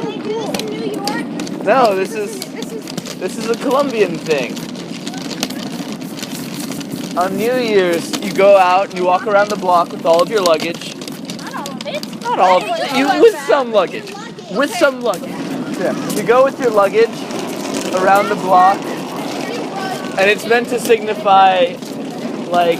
they do this in New York? No, this is a Colombian thing. On New Year's, you go out and you walk around the block with all of your luggage. Not all of it. Not all of it. You with some luggage. With some luggage. Yeah. You go with your luggage around the block, and it's meant to signify, like,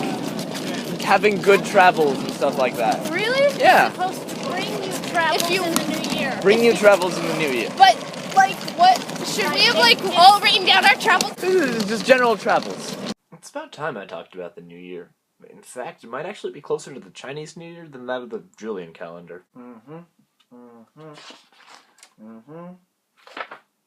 having good travels and stuff like that. Really? Yeah. It's supposed to bring you travels in the new year. Bring you travels in the new year. But, like, what? Should we have, like, all written down our travels? This is just general travels. It's about time I talked about the new year. In fact, it might actually be closer to the Chinese New Year than that of the Julian calendar.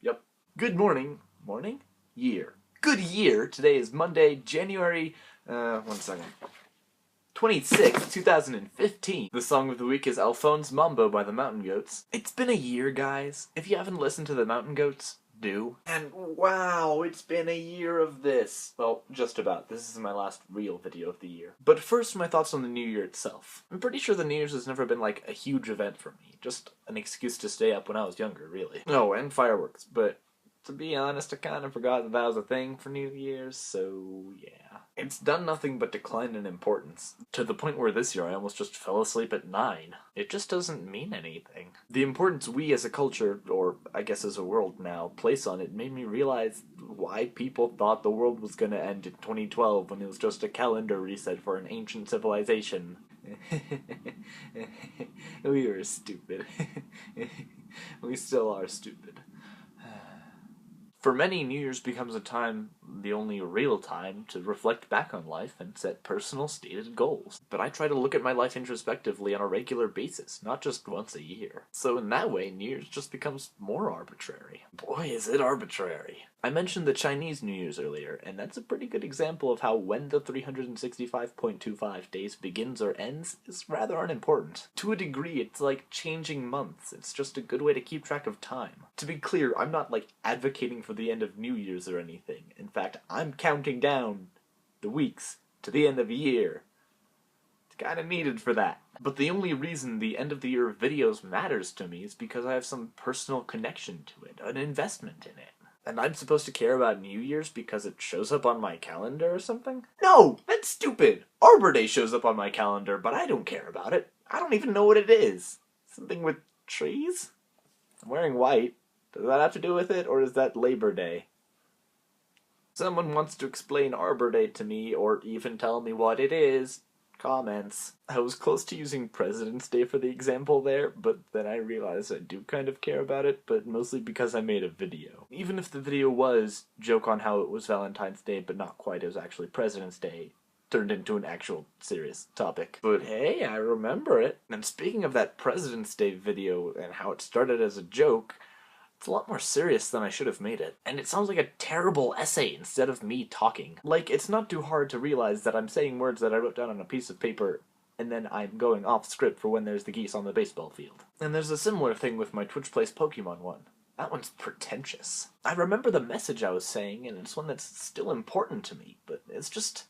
Yep. Good morning. Morning? Year. Good year. Today is Monday, January, 26th, 2015. The song of the week is Alphonse Mambo by the Mountain Goats. It's been a year, guys. If you haven't listened to the Mountain Goats, do. And wow, it's been a year of this. Well, just about. This is my last real video of the year. But first, my thoughts on the new year itself. I'm pretty sure the New Year's has never been like a huge event for me. Just an excuse to stay up when I was younger, really. Oh, and fireworks. But to be honest, I kind of forgot that was a thing for New Year's, so yeah. It's done nothing but decline in importance, to the point where this year I almost just fell asleep at 9. It just doesn't mean anything. The importance we as a culture, or I guess as a world now, place on it made me realize why people thought the world was gonna end in 2012 when it was just a calendar reset for an ancient civilization. We were stupid. We still are stupid. For many, New Year's becomes a time, the only real time, to reflect back on life and set personal stated goals. But I try to look at my life introspectively on a regular basis, not just once a year. So in that way, New Year's just becomes more arbitrary. Boy, is it arbitrary. I mentioned the Chinese New Year's earlier, and that's a pretty good example of how when the 365.25 days begins or ends is rather unimportant. To a degree, it's like changing months. It's just a good way to keep track of time. To be clear, I'm not like advocating for the end of New Year's or anything. In fact, I'm counting down the weeks to the end of the year. It's kinda needed for that. But the only reason the end of the year videos matters to me is because I have some personal connection to it, an investment in it. And I'm supposed to care about New Year's because it shows up on my calendar or something? No! That's stupid! Arbor Day shows up on my calendar, but I don't care about it. I don't even know what it is. Something with trees? I'm wearing white. Does that have to do with it, or is that Labor Day? Someone wants to explain Arbor Day to me, or even tell me what it is. Comments. I was close to using President's Day for the example there, but then I realized I do kind of care about it, but mostly because I made a video. Even if the video was joke on how it was Valentine's Day, but not quite, it was actually President's Day, turned into an actual serious topic. But hey, I remember it. And speaking of that President's Day video and how it started as a joke, it's a lot more serious than I should have made it. And it sounds like a terrible essay instead of me talking. Like, it's not too hard to realize that I'm saying words that I wrote down on a piece of paper, and then I'm going off script for when there's the geese on the baseball field. And there's a similar thing with my Twitch Plays Pokemon one. That one's pretentious. I remember the message I was saying, and it's one that's still important to me, but it's just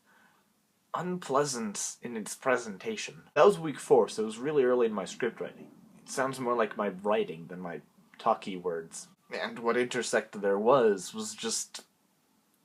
unpleasant in its presentation. That was week 4, so it was really early in my script writing. It sounds more like my writing than my talky words. And what intersected there was just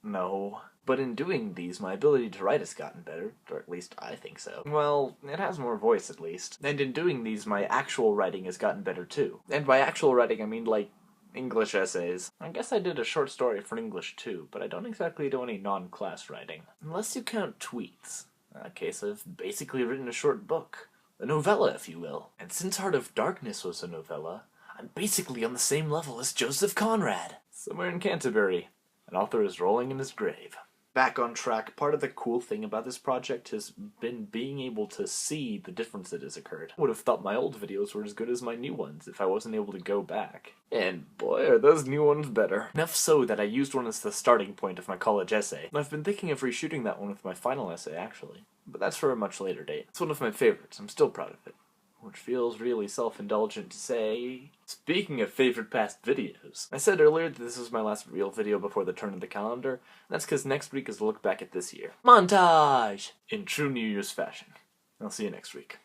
no. But in doing these, my ability to write has gotten better, or at least I think so. Well, it has more voice at least. And in doing these, my actual writing has gotten better too. And by actual writing, I mean like English essays. I guess I did a short story for English too, but I don't exactly do any non-class writing. Unless you count tweets. In that case, I've basically written a short book. A novella, if you will. And since Heart of Darkness was a novella, I'm basically on the same level as Joseph Conrad. Somewhere in Canterbury, an author is rolling in his grave. Back on track, part of the cool thing about this project has been being able to see the difference that has occurred. I would have thought my old videos were as good as my new ones if I wasn't able to go back. And boy, are those new ones better. Enough so that I used one as the starting point of my college essay. I've been thinking of reshooting that one with my final essay, actually. But that's for a much later date. It's one of my favorites. I'm still proud of it. Which feels really self-indulgent to say. Speaking of favorite past videos, I said earlier that this was my last real video before the turn of the calendar, and that's because next week is a look back at this year. Montage! In true New Year's fashion. I'll see you next week.